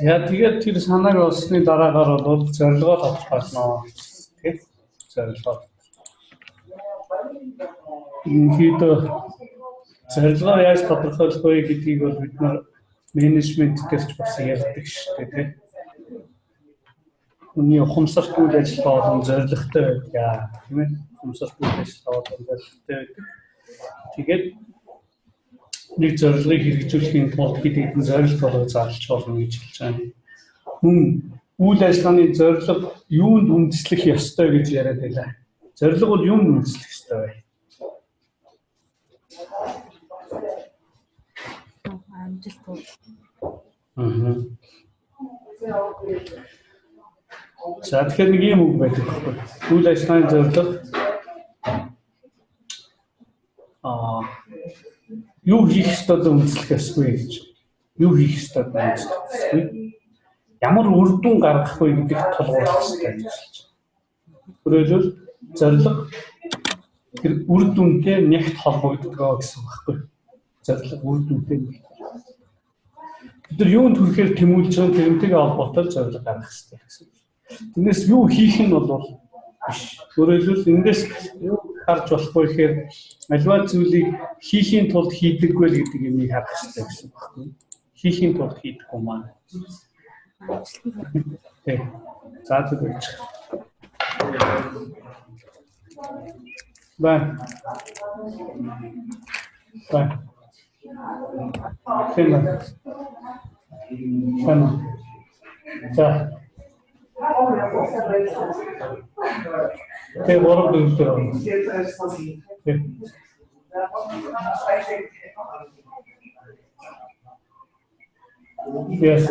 Яа тэгээд тэр санааг олсны дараагаар бол зорилгоо тодорхойлно. Тийм зорилгоо. Иймэрхүү зорилгоо яаж тодорхойлох вэ гэдгийг бол бид нар менежмент гэж бас ярьдаг шүү дээ, тийм. Хүний ухамсарт үйл ажиллагаа болон зорилготой байдаг, тийм ээ. Ухамсарт үйл ажиллагаа болон зорилготой байдаг. Тэгээд нэг зорилгыг хэрэгжүүлэхийн тулд хэд хэдэн зорилт болоо зарлж болно гэж хэлж байгаа. Хүн үйл ажиллагааны зорилго юунд үндэслэх ёстой гэж яриад байлаа. Зорилго бол юунд үндэслэх ёстой вэ? За тэгэхээр нэг юм үг байдаг байхгүй. Үйл ажиллагааны зорилго юу хийх ёстой үндэслэх ёсгүй гэж. Юу хийх ёстой үндэслэх ёсгүй. Ямар үр дүн гаргах вэ гэдэгт тулгуурлах ёстой гэж хэлж байна. Өөрөөр зорилго тэр үр дүнтэй нэгт холбогддог гэсэн үг байхгүй. Зорилго үр дүнтэй нэгт. Бид нар юунд хүрэхээр тэмүүлж байгаа тэрнтэйгээ холбоотой зорилго гаргах ёстой гэсэн. Тэрнээс юу хийх нь бол биш. Өөрөөр эндээс юу харж болохгүй гэхээр аливаа зүйлийг хийхийн тулд хийдэггүй л гэдэг юмыг харах хэрэгтэй гэсэн үг байхгүй. Хийхийн тулд хийдэггүй маань. Тэг. За тэгвэл. Бай. Тэна. За. Тэг бороо дүүсээ. Yes.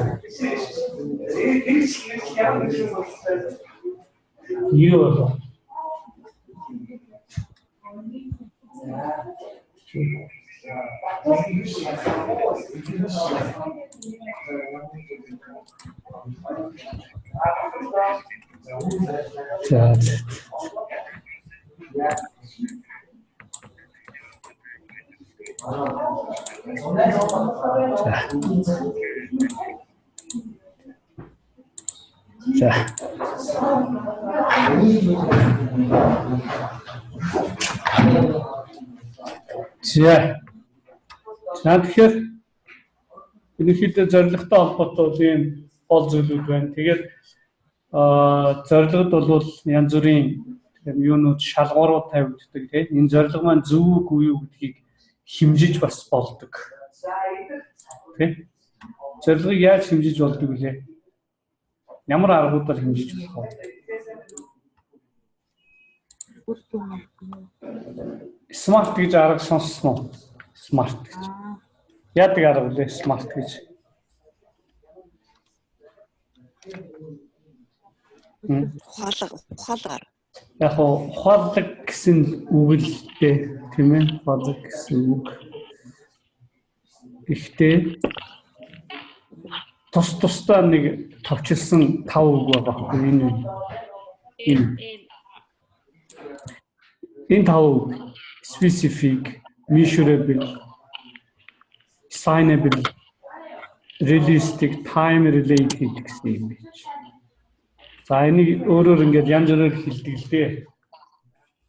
You. Тэгэхээр энэхийдээ зорилготой холбоотой ийм гол зүйлүүд байна. Тэгээд зорилгод бол янз бүрийн юунууд шалгуурууд тавигддаг тийм. Энэ зорилго маань зөв үгүй юу гэдгийг хэмжиж бас болдог. Тийм. Зорилгыг яаж хэмжиж болдог вэ? Ямар аргуудаар хэмжиж болох вэ? Смарт гэж арга сонссон уу? Смарт гэж. Яадаг арга вэ? Смарт гэж. Ухаалгаар. Яг ухаалаг гэсэн үг л дээ, тийм ээ? Ухаалаг гэсэн үг. Гэхдээ тусдаа нэг товчилсан 5 үг байгаа байхгүй энэ 5 үг specific, measurable, assignable, realistic, time related гэсэн юм байна. За энийг өөрөөр ингээд янз бүрээр хэлдэг л дээ.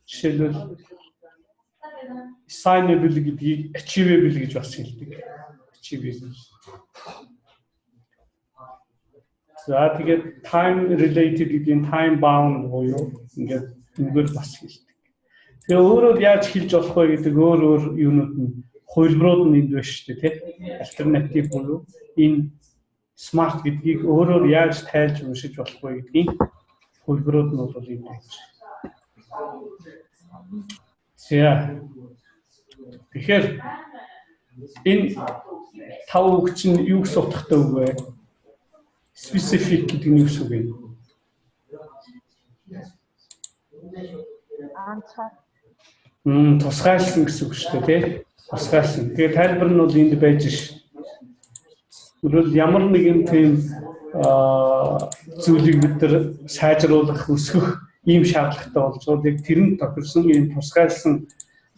Жишээлбэл assignable гэдгийг achievable гэж бас хэлдэг. Achievable. За тэгээд time related гэдгийг time bound буюу ингээд үгээр бас хэлдэг. Тэгээ өөрөөр яаж хэлж болох вэ гэдэг өөр юунууд нь хувилбарууд нь энд байна шүү дээ, тийм. Альтернатив буюу энэ смарт гэдгийг өөрөөр яаж тайлж уншиж болох вэ гэдгийг хувилбарууд нь бол энд байна. Тэгэхээр энэ 5 үг чинь юу гэсэн утгатай үг вэ? Specific гэдэг нь юу гэсэн үг вэ? Тусгайлсан гэсэн үг шүү дээ, тийм. Тусгайлсан. Тэгээд тайлбар нь бол энд байж ш. Өөрөөр ямар нэгэн тийм зүйлийг бид нар сайжруулах, өсгөх ийм шаардлагатай болж байгаа. Яг тэр нь тохирсон ийм тусгайлсан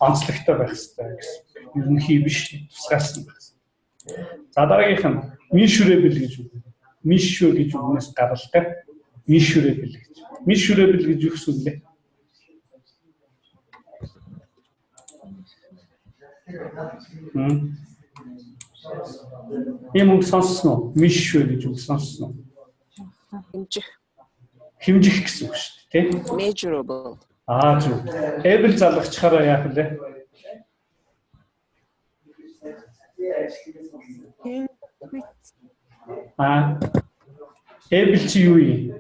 онцлогтой байх хэрэгтэй гэсэн. Ерөнхий биш, тусгайлсан байх хэрэгтэй. За дараагийнх нь measurable гэж үг. Measure гэж үгнээс гаралтай. Measurable гэж. Measurable гэж юу гэсэн үг вэ? Ийм үг сонссон уу? Measure гэж үг сонссон уу? Хэмжих гэсэн үг шүү дээ, тийм? Measurable. Зөв. Able залгачаараа яах вэ? Able чи юу юм?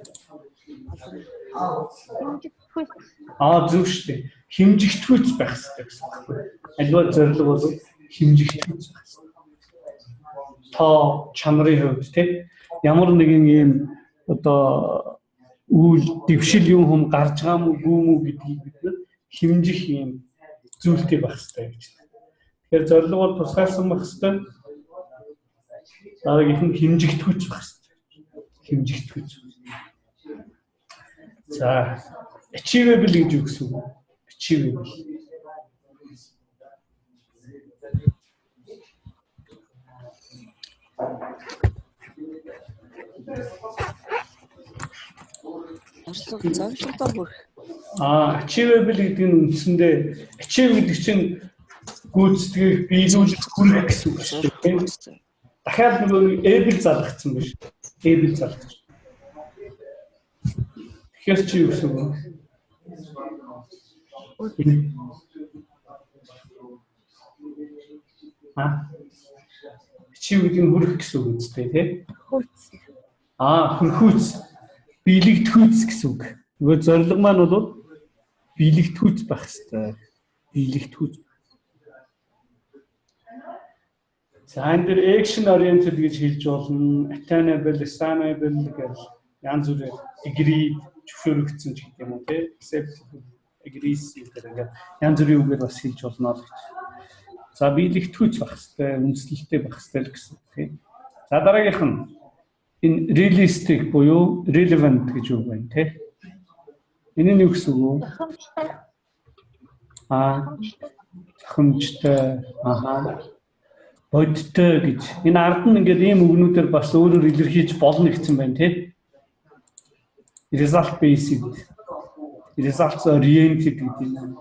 Зөв шүү дээ. Хэмжигдэхүйц байх хэрэгтэй гэсэн үг байна. Аливаа зорилго бол хэмжигдэхүйц байх хэрэгтэй. Тоо чанарын хувьд тийм ямар нэгэн ийм одоо үйл дэвшил юм хүм гарч байгаа мүү гүү мүү гэдгийг бид хэмжих юм зүйлтэй байх хэрэгтэй гэж. Тэгэхээр зорилго бол тусгайлсан байх хэрэгтэй. Дараагийнх нь хэмжигдэхүйц байх хэрэгтэй. Хэмжигдэхүйц. За, achievable гэж юу гэсэн үг? Achievable. Зорилготой хүрэх. Achievable гэдэг нь үндсэндээ achieve гэдэг чинь гүйцэтгэх, биелүүлэх, хүрэх гэсэн үг шүү дээ. Дахиад нөгөө able залгацсан биш. Able залгаж. Тэгэхээр чи юу гэсэн үг? Achieve гэдэг нь хүрэх гэсэн үг үстэй тий? Хүрхүүц. Биелэгдэхүйц гэсэн үг. Нөгөө зорилго маань бол биелэгдэхүйц байх хэрэгтэй. Биелэгдэхүйц. За энэ дэр action oriented гэж хэлж болно. Attainable, assignable гэж янз бүрээр agree зөвшөөрөгдсөн ч гэдэг юм уу тий? Acceptable, agrees гэдэг ингээд янз бүрийн үгээр бас хэлж болно л гэж. За биелэгдэхүйц байх хэрэгтэй, үндэслэлтэй байх хэрэгтэй л гэсэн үг тий. За дараагийнх нь энэ realistic буюу relevant гэж үг байна тий. Энэ нь юу гэсэн үг вэ? Зохимжтой. Бодтой гэж. Энэ ард нь ингээд ийм үгнүүдээр бас өөрөөр илэрхийлж болно гэсэн байна тий. Result based, results oriented гэдэг юм.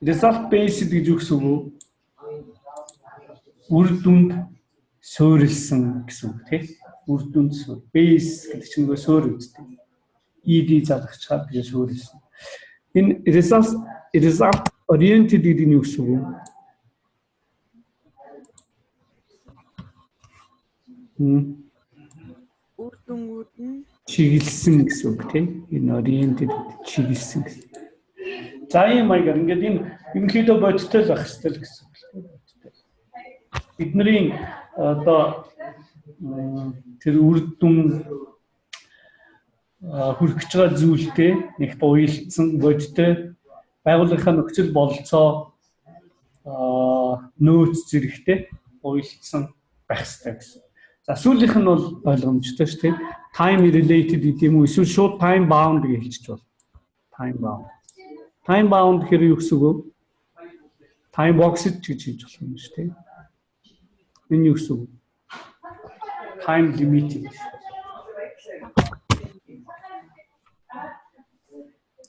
Result based гэж юу гэсэн үг вэ? Үр дүнд суурилсан гэсэн үг тий. Үр дүнд суурь. Base гэдэг чинь нөгөө суурь үстэй. ED залгачаар тэгээ суурилсан. Энэ result oriented гэдэг нь юу гэсэн үг вэ? Үр дүнгууд нь чиглэсэн гэсэн үг тийм. Энэ oriented чиглэсэн гэсэн. За ийм маягаар ингээд энэ ерөнхийдөө бодиттой л байх хэрэгтэй л гэсэн үг. Бидний одоо тэр үр дүн хүрэх гэж байгаа зүйлтэй нэг уялдсан бодиттой байгууллагынхаа нөхцөл бололцоо нөөц зэрэгтэй уялдсан байх хэрэгтэй гэсэн. За сүүлийнх нь бол ойлгомжтой шүү дээ. Time related гэдэг юм уу? Эсвэл short time bound гэж хэлчих бол. Time bound. Time bound гэхээр юу гэсэн үг вэ? Time boxed гэж хэлж болох юм шүү дээ. Энэ юу гэсэн үг? Time limited.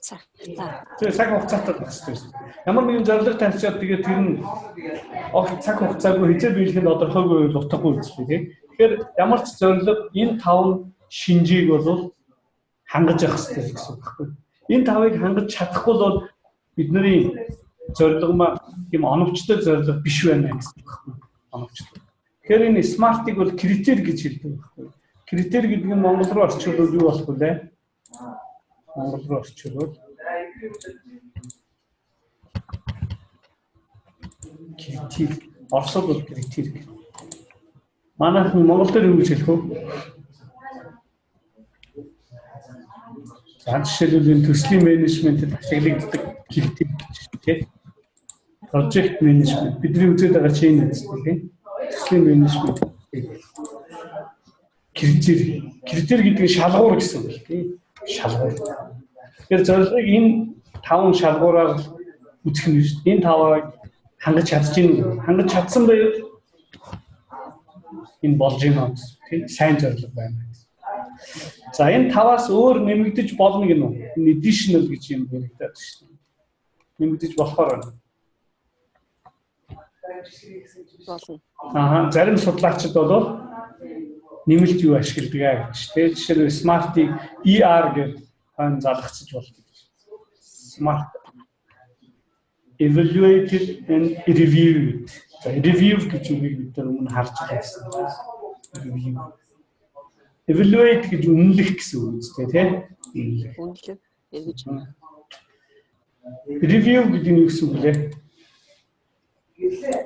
Цаг хугацаатай байх хэрэгтэй. Ямар нэгэн зорилго тавьчаад тэгээд тэр нь цаг хугацаагүй хязгаар биелэхэд тодорхойгүй утгагүй үзлээ тийм. Тэгэхээр ямар ч зорилго энэ 5 шинжийг бол хангаж явах хэрэгтэй гэсэн үг байхгүй. Энэ 5-ыг хангаж чадахгүй бол бидний зорилго маань тийм оновчтой зорилго биш байна гэсэн үг байхгүй. Оновчтой. Тэгэхээр энэ смартыг бол критерий гэж хэлдэг байхгүй. Критерий гэдэг нь монгол руу орчуулбал юу болох вэ? Монгол руу орчуулбал критерий. Оросоор бол критерий. Манайхан монгол дээр юу гэж хэлэх вэ? За жишээлбэл энэ төслийн менежментэд ашиглагддаг критерий гэж тийм. Project management бидний үзээд байгаа чинь үстэй тийм. Төслийн менежмент критерий. Критерий гэдэг нь шалгуур гэсэн үг тийм. Шалгуур. Тэгэхээр зорилгыг энэ 5 шалгуураар үзэх нь шүү дээ. Энэ 5-ыг хангаж чадчихна. Хангаж чадсан байвал энэ болж байна тийм сайн зорилго байна. За энэ таваас өөр нэмэгдэж болно гэнэ үү? Энэ additional гэж юм яригдаад шүү дээ. Нэмэгдэж болохоор байна. Болно. Зарим судлаачид бол нэмэлт юу ашигладаг гэж тийм жишээлбэл smart-ийг ER гэж хан залгацж болдог. Smart evaluated and reviewed. За review гэж үгийг бид нар өмнө харж байсан. Review. Evaluate гэж үнэлэх гэсэн үг үстэй тийм. Үнэлэх эргэж. Review гэдэг нь юу гэсэн үг вэ?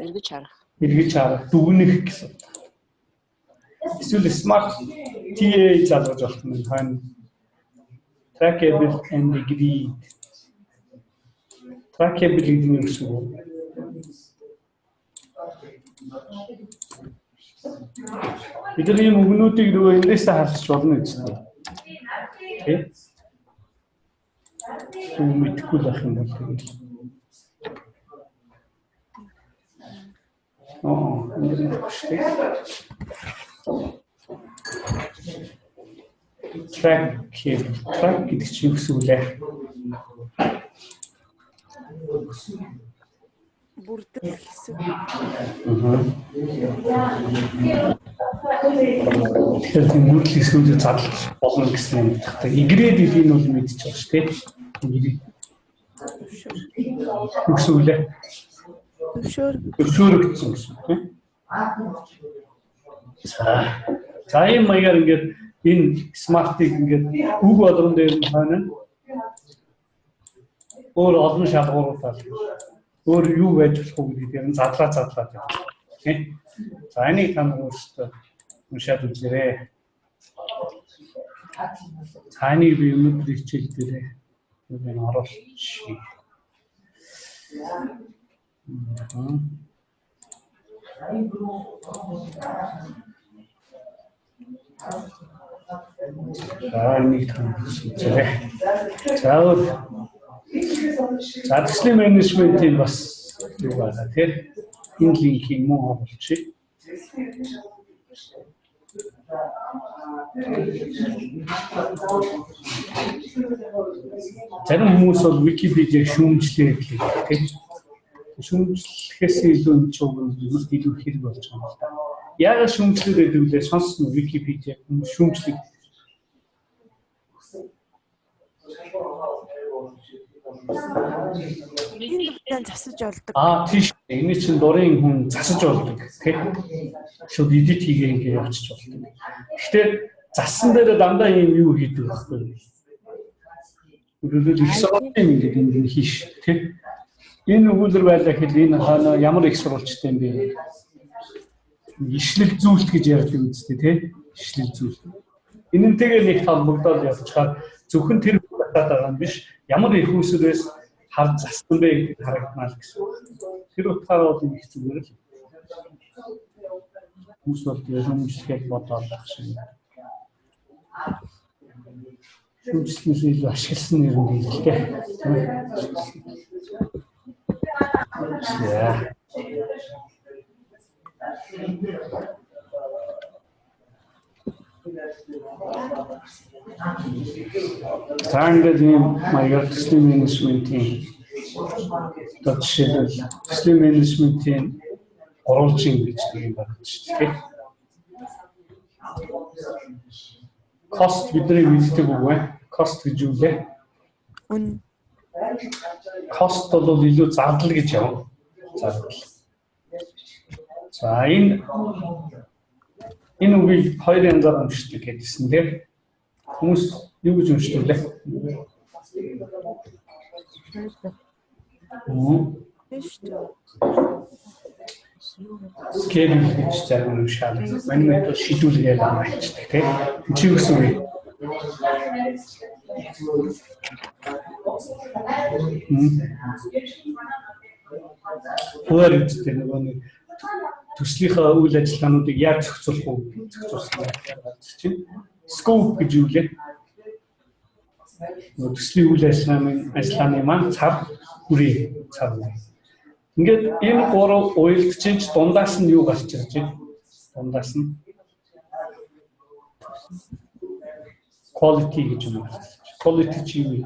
Эргэж харах. Эргэж харах, дүгнэх гэсэн. Эсвэл smart TA залгаж болох юм байна. Trackable and agreed. Trackable гэдэг нь юу гэсэн үг вэ? Бидний өгнүүдийг нөгөө энэс харсч болно гэж байна. Окей. Юу мэдгүй байх юм бол тэгэл. Track гэдэг чинь юу гэсэн үг вэ? Бүрдэх гэсэн. Тэгэхээр тийм бүрдэл хэсгүүдийг задлах болно гэсэн юм байна. Игрээд гэдгийг нь бол мэдчих байгаа шүү дээ. Игрээд. Юу гэсэн үг вэ? Зөвшөөр гэсэн үг тийм. За энэ маягаар ингээд энэ смартыг ингээд үг болгон дээр нь хойно өөр олон шалгууруудаар өөр юу байж болох вэ гэдгээр нь задлаад байна. Тийм. За энийг та өөрсдөө уншаад үзээрэй. Цааныг би өнөөдөр хичээл дээрээ юу оруулчих. Нэг тань үзээрэй. За төслийн менежментийн бас юу байна тийм энэ линкийг мөн оруулчих. Зарим хүмүүс бол Википедиаг шүүмжлээ гэдэг тийм. Шүүмжлэхээс илүү энэ ч юмс илүү хэрэг болж байгаа юм байна. Яг шүүмжлэх гэдэг нь сонсон Википедиаг шүүмжлэх. Энд засаж болдог. Тийш. Энэ чинь дурын хүн засаж болдог тийм. Шууд edit хийгээ ингэ явчих болдог. Гэхдээ зассан дээр дандаа юм юу хийдэг байхгүй. Өөрөөр их сургалтын ингэ ингэ хийш тийм. Энэ өгүүлбэр байлаа гэхэл энэ хаана ямар их сурвалжтай юм бэ? Ишлэл зүйлт гэж ярьдаг үстэй тийм. Ишлэл зүйлт. Энэнтэйгээ нэг холбогдоод явчихаар зөвхөн тэр батаад байгаа юм биш. Ямар их үсрээс хар зассан бэ гэдгийг харагдмаа л гэсэн. Тэр утгаараа бол их зүгээр л. Хүмүүс бол шүүмжлэхэд бодоод байх шиг. Шүүмжлэхээс илүү ашигласан нэр нь хэлтэй. Yeah. Тангад юм маягаар төслийн менежментийн жишээлбэл төслийн менежментийн оруулжин гэж юм байна шүү дээ. Cost бидний мэддэг үг бай. Cost гэж юу вэ? Cost бол илүү зардал гэж явна. Зардал. За энэ үгийг хоёр янзаар уншдаг гэдсэн тийм. Хүмүүс юу гэж уншдаг вэ? Скейл гэж зарим уншаад мань метод шийдвэрлэгээ авчихдаг тийм. Чи юу гэсэн үг? Хөөөр үстэй нөгөө нэг төслийнхаа үйл ажиллагаануудыг яаж зохицуулах вэ? Зохицуулах чинь scope гэж юу вэ? Төслийн үйл ажиллагааны маань цав хүрээ цав. Ингээд энэ гурав уялдчиж дундаас нь юу гарч ирж байна? Дундаас нь quality гэж юм байна. Quality чи юу вэ?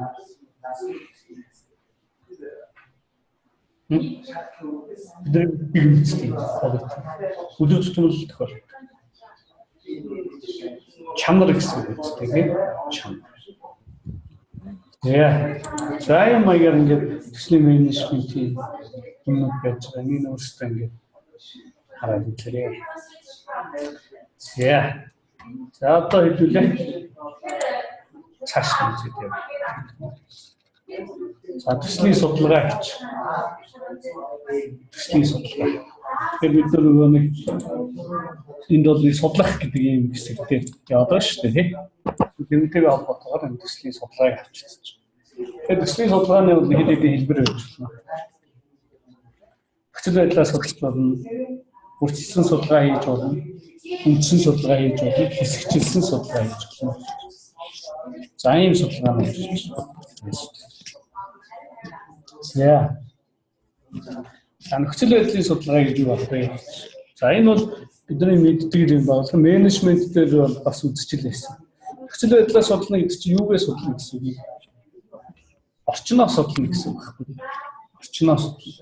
Бид бигэмжтэй quality. Өдөр тутмын тохиол. Чанар гэсэн үг тийм чанар. Яа. За маягаар ингээд төслийн менежментийн юмнууд байж байгаа. Нэг нь өөрсдөө ингээд хараад үзлээ. Яа. За одоо хэлүүлээ. Цааш нь үзье. За төслийн судалгаа хийч. Төслийн судалгаа. Тэгэхээр бид нөгөө нэг энд бол судлах гэдэг юм хэсэгтэй яваад байгаа шүү дээ тийм. Гэнтэйгээ холбоотойгоор энэ төслийн судалгааг авчихсан. Тэгэхээр төслийн судалгааны бол хэд хэдэн хэлбэр байж байна. Нөхцөл байдлаа судлах болно. Үржилсэн судалгаа хийж болно. Үндсэн судалгаа хийж болно. Хэсэгчилсэн судалгаа хийж болно. За ийм судалгаа хийж байна. За нөхцөл байдлын судалгаа гэж юу байна вэ? За энэ бол бидний мэддэг юм байна. Менежмент дээр бол бас үзчихлээсэн. Нөхцөл байдлаа судлах гэдэг чинь юугээ судлах гэсэн үг? Орчноо судлах гэсэн үг байхгүй юу? Орчноо судлах.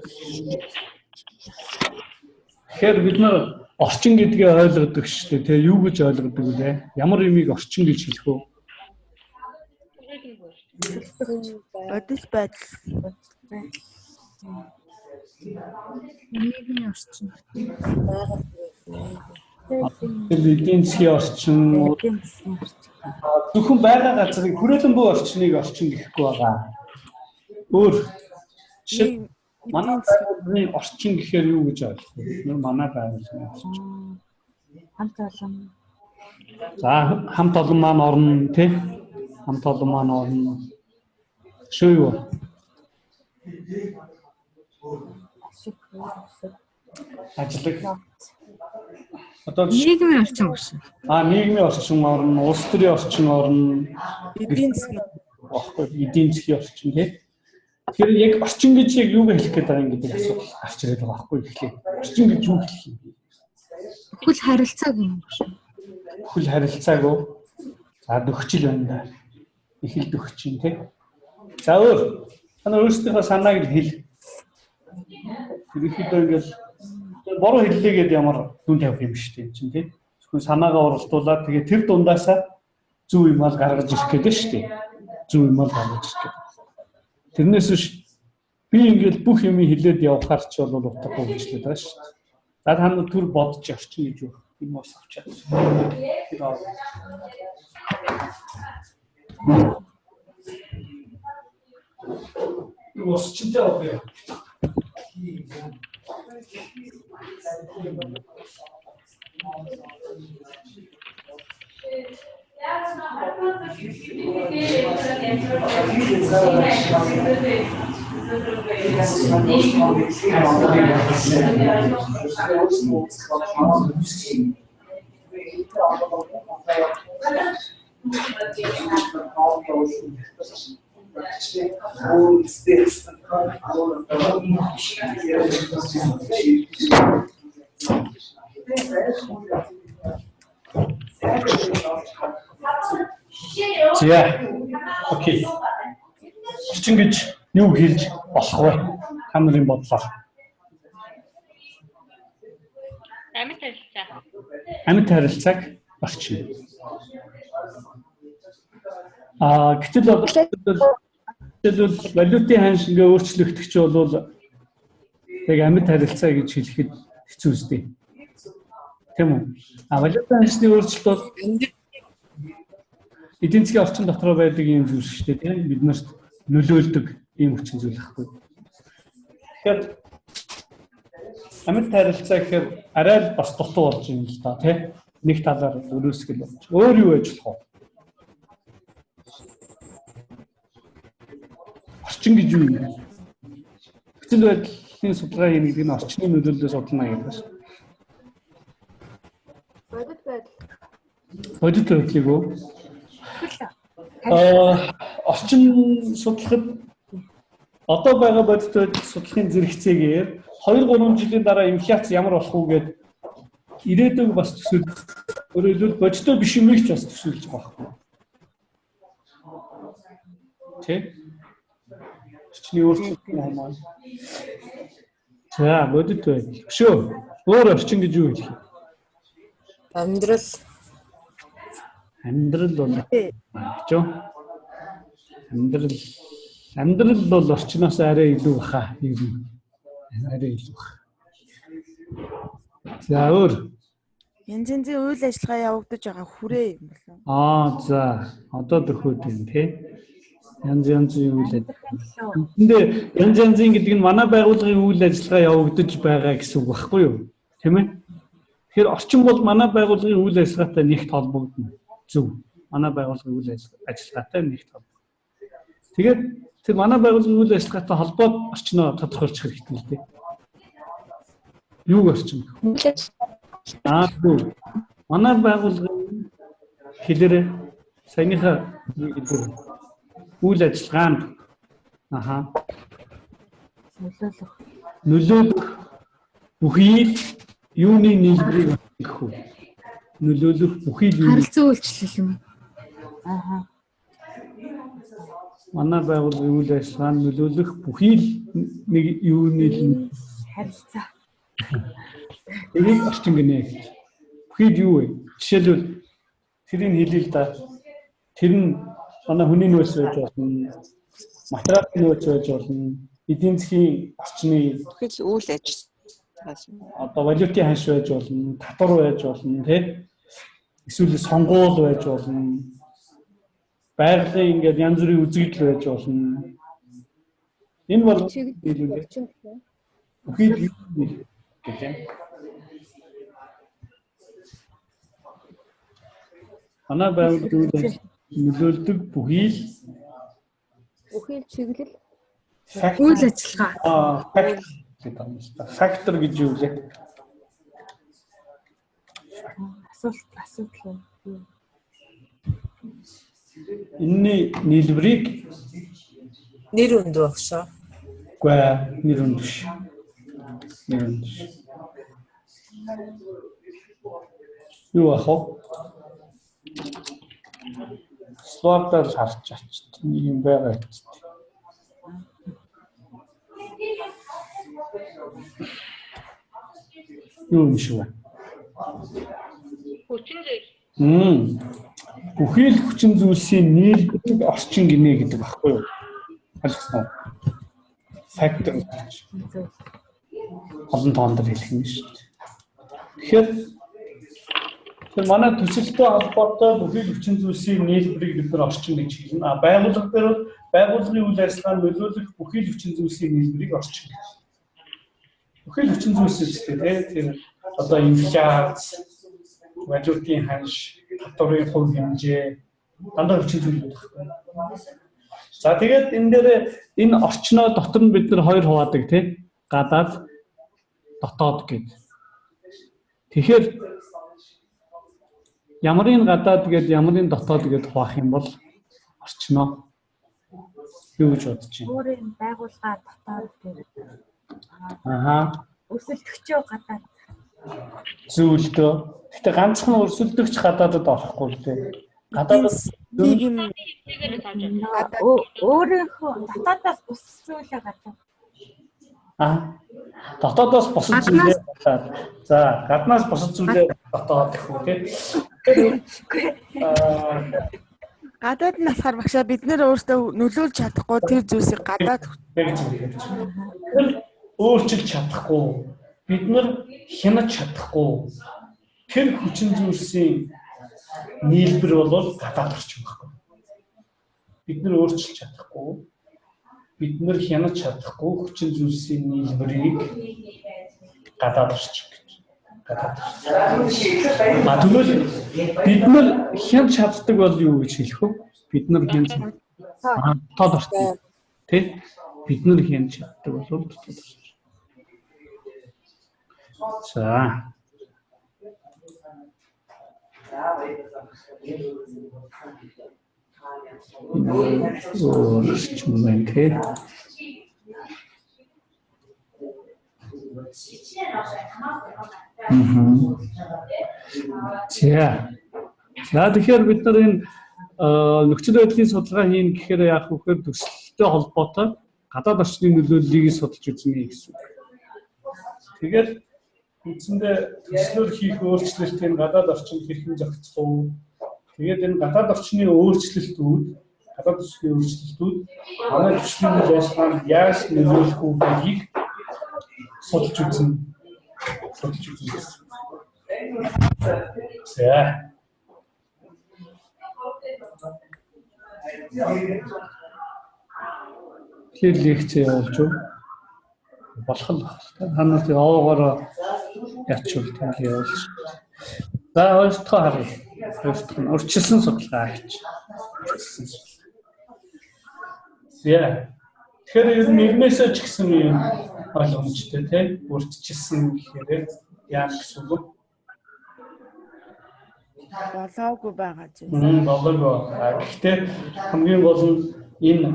Тэгэхээр бид нар орчин гэдгээ ойлгодог шүү дээ. Тэгээ юу гэж ойлгодог вэ? Ямар юмыг орчин гэж хэлэх вэ? Бодис байдал. Нийгмийн орчин. Эдийн засгийн орчин. Зөвхөн байгаа газрын хүрээлэн буй орчныг орчин гэхгүй байгаа. Өөр жишээ манай байгууллагын орчин гэхээр юу гэж ойлгох вэ? Манай байгууллагын орчин. Хамт олон. За хамт олон маань орно тий? Хамт олон маань орно. Шүү юу? Ажлыг. Одоо Нийгмийн орчин гэсэн. Нийгмийн орчин орно, улс төрийн орчин орно. Эдийн засгийн Эдийн засгийн орчин тий. Тэгэхээр яг орчин гэж яг юу хэлэх гээд байгаа юм гэдэг асуудал гарч ирээд байгаа байхгүй ихлээ. Орчин гэж юу хэлэх юм бэ? Бүхэл харилцааг юм байна. Бүхэл харилцааг уу? За нөхцөл байна да. Ихэл нөхцөл тий. За өөр танаа өөрсдийнхөө санааг л хэл. Ерөнхийдөө ингээл буруу хэллээгээд ямар дүн тавих юм шүү дээ чинь тий. Зөвхөн санаагаа уралдуулаад тэгээ тэр дундаасаа зөв юм ал гаргаж ирэх гэдэг шүү дээ. Зөв юм ал гаргаж ирэх гэдэг. Тэрнээс биш би ингээл бүх юм хэлээд явахаар ч бол утгагүй хэлжлээд байгаа шүү дээ. За та нар түр бодож орчин гэж юу юм уус авчаад. Уус чинтэй авъя. За. Окей. Орчин гэж юу хэлж болох вэ? Та нарын бодлоор. Амьд харилцаа. Амьд харилцааг орчин. Гэтэл валютын ханш ингээ өөрчлөгдөх ч бол яг амьд харилцаа гэж хэлэхэд хэцүү үстэй. Тийм үү? Валютын ханшны өөрчлөлт бол эдийн засгийн орчин дотор байдаг юм зүйл шүү дээ, тийм бид нарт нөлөөлдөг ийм хүчин зүйл байхгүй. Тэгэхээр амьд харилцаа гэхээр арай л бас дутуу болж юм л да, тийм нэг талаар өрөөсгөл болж. Өөр юу байж болох вэ? Орчин гэж юу юм бэ? Нөхцөл байдлын судалгаа хийх гэдэг нь орчны нөлөөллөөр судална гэдэг байна. бодит байдал. Бодит байдлыг үү? Орчин судлахад одоо байгаа бодит байдал судлахын зэрэгцээгээр 2-3 жилийн дараа инфляц ямар болох вэ гэд ирээдүйг бас төсөөлөх. Өөрөөр хэлбэл бодиттой биш юм их ч бас төсөөлж байгаа байхгүй. Тэ? Орчны өөрчлөлт юм аа. За, бодит байл. Шүү. Өөр орчин гэж юу хэлэх вэ? Амьдрал бол чөө. Амьдрал бол орчноос арай илүү баха. Арай илүү баха. За өөр. Янз янзын үйл ажиллагаа явагдаж байгаа хүрээ юм болов. За одоо дөхөөд юм тий. Янз янзын үйл ажиллагаа. Эндээ янз янзын гэдэг нь манай байгууллагын үйл ажиллагаа явагдаж байгаа гэсэн үг байхгүй юу? Тийм ээ. Тэгэхээр орчин бол манай байгууллагын үйл ажиллагаатай нэгт холбогдно. Зөв. Манай байгууллагын үйл ажиллагаатай нэгт холбогдно. Тэгээд тэр манай байгууллагын үйл ажиллагаатай холбоод орчноо тодорхойлох хэрэгтэй л дээ. Юу орчин? Зөв. Манай байгууллагын хэлээр саяныхаа үйл ажиллагаанд нөлөөлөх бүхий юуны нийлбэрийг гэх үү? Нөлөөлөх бүхий харилцан үйлчлэл юм. Манай байгууллагын үйл ажиллагаанд нөлөөлөх бүхий нэг юуны Харилцаа. тэрийг орчин гинэ гэж. Бүхий юу вэ? Жишээлбэл тэрийг хэлээ л да. Тэр нь манай хүний нөөц байж болно. Материалын нөөц байж болно. Эдийн засгийн орчны бүхэл үйл ажиллагаа. Одоо валютын ханш байж болно, татвар байж болно, тий? Эсвэл сонгуул байж болно. Байгалийн ингээд янз бүрийн үзэгдэл байж болно. Энэ бол бүхий гэх юм. Манай байгууллагын нөлөөлдөг бүхий чиглэл Үйл ажиллагаа. Фактор гэж юу вэ? Асуудал. Энэний нийлбэрийг Нэр өндөр багшаа. үгүй нэр өндөр биш. Юу ах вэ? Словтар харж ач юм байгаа. Юу юм шүү. Хүчин зүйл. Бүхий л хүчин зүйлсийн нийлбэрийг орчин гинэ гэдэг багхгүй юу? Ойлгосноо. Фактор гэж. Олон тоондор хэлэх юм шүү дээ. Тэгэхээр манай төсөлтөй холбоотой бүхий л хүчин зүйлсийн нийлбэрийг бид нар орчин гэж хэлнэ. Байгууллага дээр байгууллагын үйл ажиллагаанд нөлөөлөх бүхий л хүчин зүйлсийн нийлбэрийг орчин гэж. Бүхий л хүчин зүйлс гэдэг тийм одоо инфляц, валютын ханш, татварын хувь хэмжээ дандаа хүчин зүйл байхгүй. За тэгээд энэ дээр энэ орчноо дотор нь бид нар хоёр хуваадаг тийм гадаад дотоод гэдэг. Тэгэхээр ямарын гадаад гэдэг ямарын дотоод гэдэг хуваах юм бол орчноо юу гэж бодож байна? Өөрийн байгууллага дотоод гэдэг. Өрсөлдөгчөө гадаад. Зүйлдөө. Гэтэ ганцхан өрсөлдөгч гадаадд орохгүй л дээ. Гадаадд өөрийнхөө дотоодоос бус зүйлээ гадаад. Дотоодоос бусад зүйлээ гадаад. За, гаднаас бусад зүйлээ дотоод гэх үү тийм. Гадаад нь асахаар багшаа бид нэр өөртөө нөлөөлж чадахгүй тэр зүйлсийг гадаад өөрчилж чадахгүй. Бид нар хянаж чадахгүй. Тэр хүчин зүйлсийн нийлбэр бол гадаад орчин байхгүй. Бид нар өөрчилж чадахгүй. Бид нар хянаж чадахгүй хүчин зүйлсийн нийлбэрийг гадаад орчин гэж. Гадаад. Тэгвэл бид нар хянаж чаддаг бол юу гэж хэлэх вэ? Бид нар хянаж дотоод орчин. Тэ? Бид нар хянаж чаддаг бол дотоод орчин. За. Орчин мэн тэ. За тэгэхээр бид нар энэ нөхцөл байдлын судалгаа хийн гэхээр яг үхээр төсөлтэй холбоотой гадаад орчны нөлөөллийг судалж үзнэ гэсэн үг. Тэгэхээр үндсэндээ төслөөр хийх өөрчлөлтийн гадаад орчинд хэрхэн зохицох вэ? Тэгээд энэ гадаад орчны өөрчлөлтүүд манай төслийн үйл ажиллагаанд яаж нөлөөлөх вэ гэдгийг судалж үзнэ. За. Тэгэхээр лекц явуулж болох л байна. Та нарт яваагаар ячвал тийм явуулж. За өөртөө харъя. Өөртөө урьдчилсан судалгаа хийч. За. Тэгэхээр ер нь нэрнээсээ ч гэсэн юм ойлгомжтой тийм урьдчилсан гэхээр яах гэсэн үг? Болоогүй байгаа зүйл. Болоогүй. Гэхдээ хамгийн гол нь энэ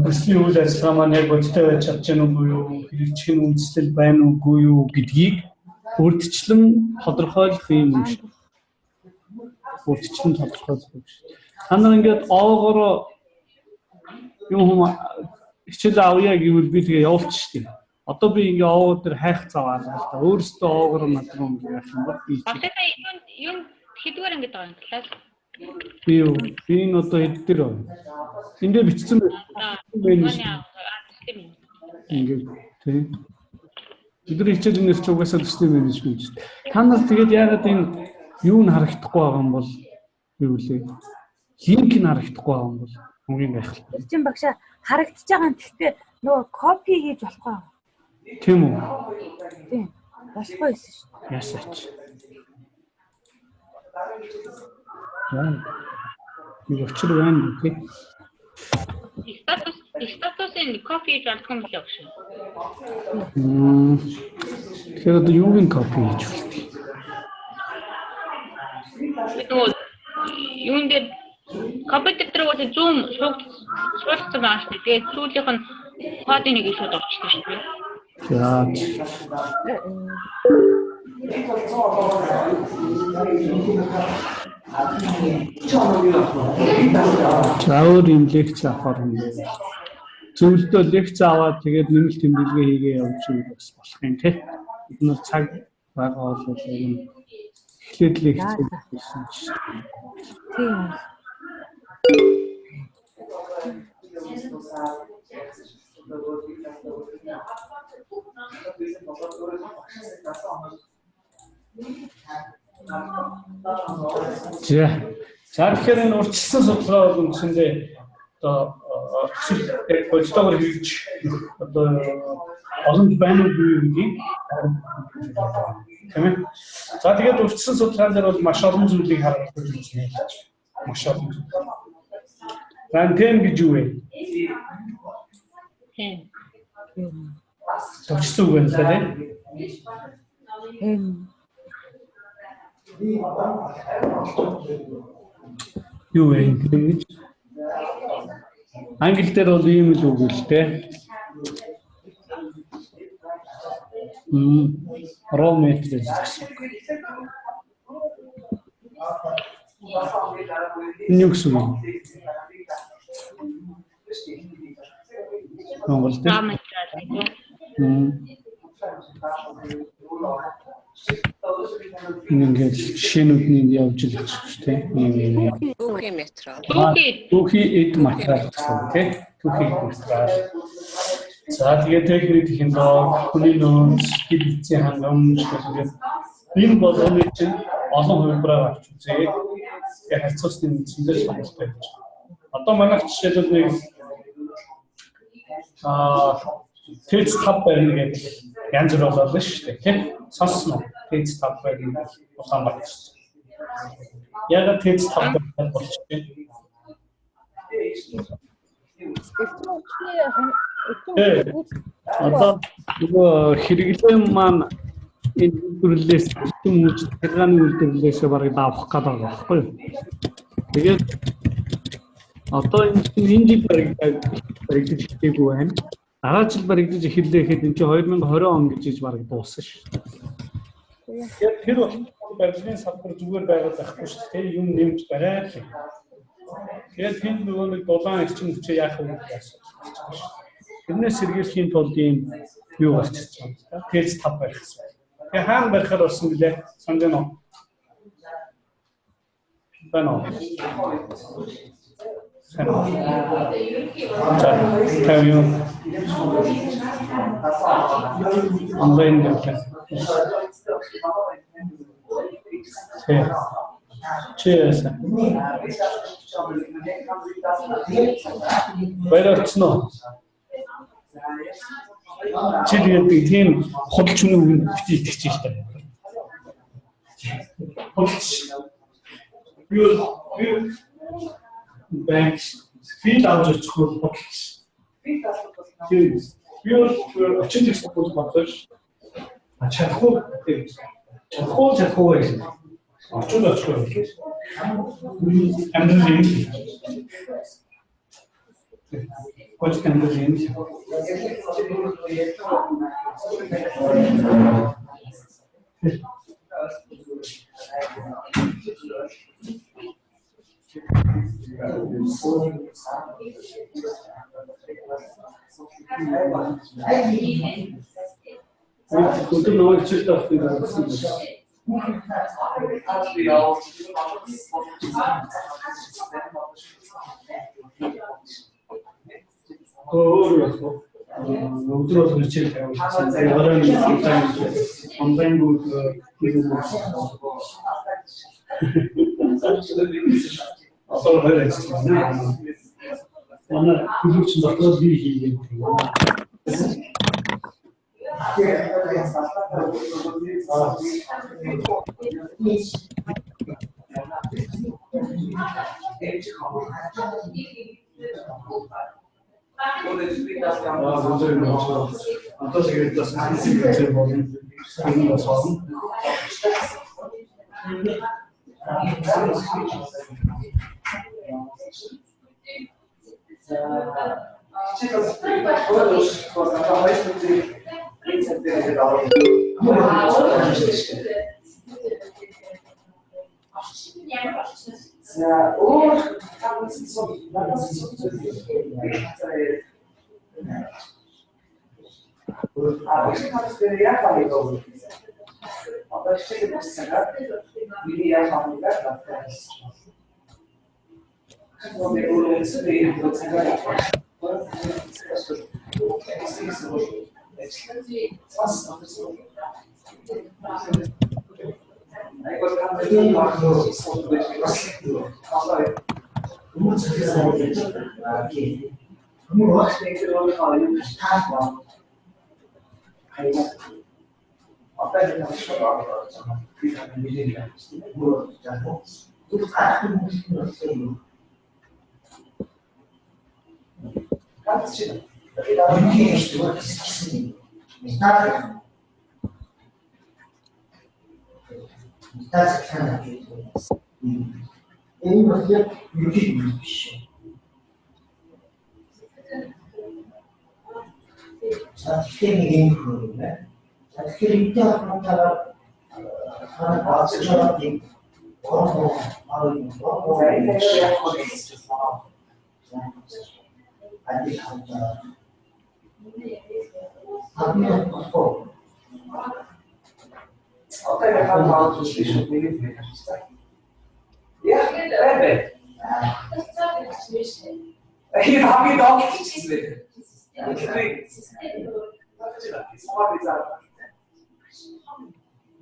төслийн үйл ажиллагаа маань яг бодиттой байж чадж байна уу юу, хэрэгжих нь үндэслэл байна уугүй юу гэдгийг урьдчилан тодорхойлох юм шиг. Урьдчилан тодорхойлох юм шиг. Та нар ингээд оогоор юм хичээл авъя гэвэл би тэгээ явуулчих шүү дээ. Одоо би ингээ оогоо дээр хайх цаваа л да. Өөрөөсөө оогоор мадруу юм яах юм бол би. Одоо юм хэдгээр ингэ байгаа юм класс. Би энэ одоо хэд дээр байна. Эндээ бичсэн байна. Ингээ тийм. Бидний хичээл нэрч угаасаа төслийн менежмент шүү дээ. Та нар тэгээд яагаад энэ юу н харагдахгүй байгаа юм бол юу вэ? Линк нь харагдахгүй байгаа юм бол хамгийн гайхалтай. Эрчим багшаа харагдаж байгаа юм. Гэхдээ нөгөө копи хийж болохгүй. Тийм үү? Тийм. Болохгүй байсан шүү. Ясаач. Яа. Би өчир байна гэх. Статусын копи хийж алдсан юм шиг. Тэгэхээр одоо юугийн копи хийж болтгий? Юунд компьютер дээр үгүй зүүм шуурцсан байгаа шүү дээ. Тэгээд сүүлийнх нь кодын нэг шууд орчихсон шүү дээ. За. Заавар юм лекц авах юм. Зөвлөдөө лекц аваад тэгээд нэмэлт тэмдэглэгээ хийгээ явуулж байгаа бас болох юм тий. Бид нар цаг байгаа бол юм эхлээд лекц хийсэн чинь. Тийм. За тэгэхээр энэ урьдчилсан судалгаа бол үндсэндээ одоо төсөл болцоогоор хийж одоо олонд байна уу гэдгийг тийм ээ. За тэгээд урьдчилсан судалгаан дээр бол маш олон зүйлийг харах гэж байна. Маш олон. Тэн гэж юу вэ? Төвчсөн үг байна тийм. Юу вэ гэж? Англи дээр бол ийм л үг л дээ. Raw materials гэсэн. Юу гэсэн юм? Монгол дээр. Ингээд шинүүдний явж л гэж тийм. Түүхий материал. Түүхий эд материал гэсэн тийм. Түүхий материал. За тэгээд техник технологи, хүний нөөц, гидцэн хангамж гэдэг энэ болгоны чинь олон хувилбараар авч үзээ. Яг харьцуулсны үндэслэл сонголттой гэж. Одоо манайх жишээлбэл нэг тэц тав байна гэдэг янз бүр болоо шүү дээ тийм. Сонсно. Тэц тав байна Улаанбаатар. Яг тэц тав байна болчихсон. Одоо хэрэглэн маань энэ үйлдвэрлэлээс хүмүүст хэрэглээний үйлдвэрлэлээс барыг авах гэдэг байгаа байхгүй юу? Тэгээд одоо энэ жил баригдаж хэлээгүй байна. Дараа жил баригдаж эхэллээ гэхэд энэ чинь 2020 он гэж бараг дууссан шүү. Тэгэхээр тэр бол барилгын салбар зүгээр байгаад байхгүй шүү. Тэр юм нэмж бариад л. Тэгээд тэнд нөгөө нэг дулаан эрчим хүчээ яах вэ гэж асуудал. Тэрнээс сэргийлэхийн тулд ийм юу болчихж байгаа. Тэрс 5 барих гэсэн. Тэгээ хаана барихаар болсон гэлээ санаж байна уу? Байна уу? Онлайн дээр. Cheers. Баярлалаа. Чи тэгээд тийм худалч хүний үгэнд бити итгэж хэлдэг. Худалч. Юу банк фил авч очихгүй худалч. Тийм очиж ирсэн бол бодож чадахгүй гэсэн. Очиж очихгүй. Амьдрал юм. Quanto tempo gente? Quanto não é que өдрөөр хичээл тавьсан. Онлайн бүгд асар баярлалаа. Манай хүлэгч дотоод би хийгээд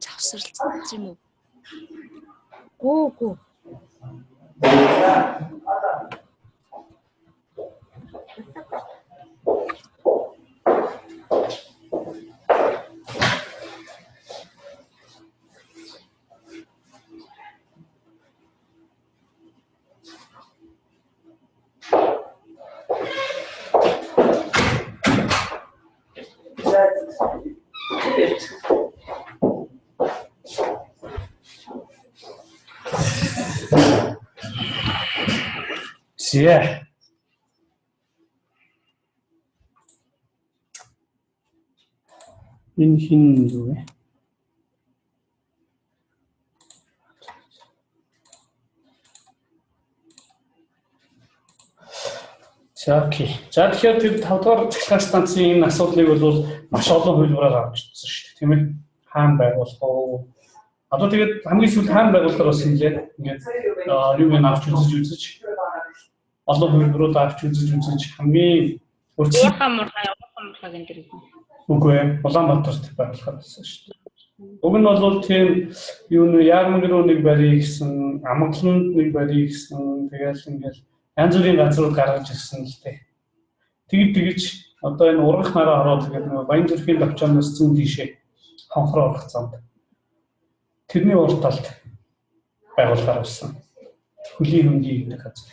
Завсарлцсан юм уу? Гүү. Yeah. Энэ хин юу вэ? За окей. За тэгэхээр тэр 5 дугаар цахилгаан станцын энэ асуудлыг бол маш олон хөлбөрөөр авч үзсэн шүү дээ, тийм ээ. Хаана байгуулах вэ? Одоо тэгээд хамгийн сүүлд хаана байгуулахаар бас хэлээ. Ингээд юуг нь авч үзэж олон хөлбөрөөр авч үзэж хамгийн Уурхай мурхай энэ дэр. үгүй ээ. Улаанбаатарт байгуулахаар болсон шүү дээ. Уг нь бол тийм юу нэ Яармаг руу нэг барий гэсэн, Амгаланд нэг барий гэсэн, тэгэл ингээд янз бүрийн газрууд гаргаж ирсэн л дээ. Тэгж одоо энэ ургах нараа ороод тэгээд Баянзүрхийн давчаанаас зүүн тийшээ хонхроо орох замд. Тэрний урд талд байгуулахаар болсон. Хөлийн хөнгийн гэдэг газар.